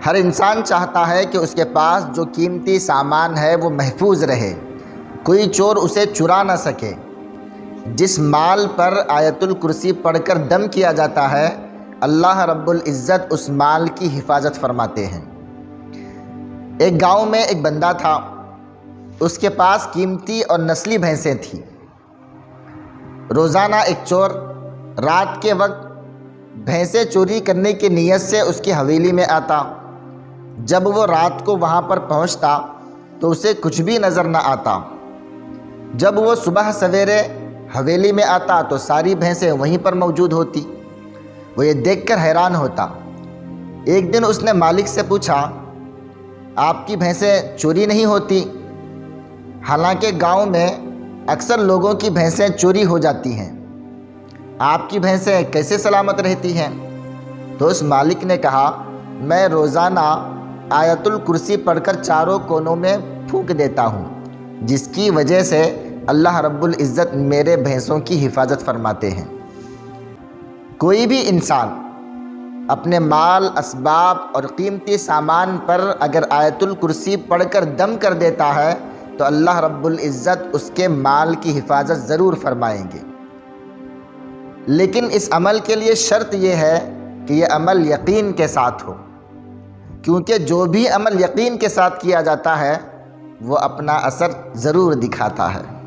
ہر انسان چاہتا ہے کہ اس کے پاس جو قیمتی سامان ہے وہ محفوظ رہے، کوئی چور اسے چرا نہ سکے۔ جس مال پر آیت الکرسی پڑھ کر دم کیا جاتا ہے، اللہ رب العزت اس مال کی حفاظت فرماتے ہیں۔ ایک گاؤں میں ایک بندہ تھا، اس کے پاس قیمتی اور نسلی بھینسیں تھیں۔ روزانہ ایک چور رات کے وقت بھینسیں چوری کرنے کی نیت سے اس کی حویلی میں آتا۔ جب وہ رات کو وہاں پر پہنچتا تو اسے کچھ بھی نظر نہ آتا۔ جب وہ صبح سویرے حویلی میں آتا تو ساری بھینسیں وہیں پر موجود ہوتی۔ وہ یہ دیکھ کر حیران ہوتا۔ ایک دن اس نے مالک سے پوچھا، آپ کی بھینسیں چوری نہیں ہوتی؟ حالانکہ گاؤں میں اکثر لوگوں کی بھینسیں چوری ہو جاتی ہیں، آپ کی بھینسیں کیسے سلامت رہتی ہیں؟ تو اس مالک نے کہا، میں روزانہ آیت الکرسی پڑھ کر چاروں کونوں میں پھونک دیتا ہوں، جس کی وجہ سے اللہ رب العزت میرے بھینسوں کی حفاظت فرماتے ہیں۔ کوئی بھی انسان اپنے مال، اسباب اور قیمتی سامان پر اگر آیت الکرسی پڑھ کر دم کر دیتا ہے تو اللہ رب العزت اس کے مال کی حفاظت ضرور فرمائیں گے۔ لیکن اس عمل کے لیے شرط یہ ہے کہ یہ عمل یقین کے ساتھ ہو، کیونکہ جو بھی عمل یقین کے ساتھ کیا جاتا ہے وہ اپنا اثر ضرور دکھاتا ہے۔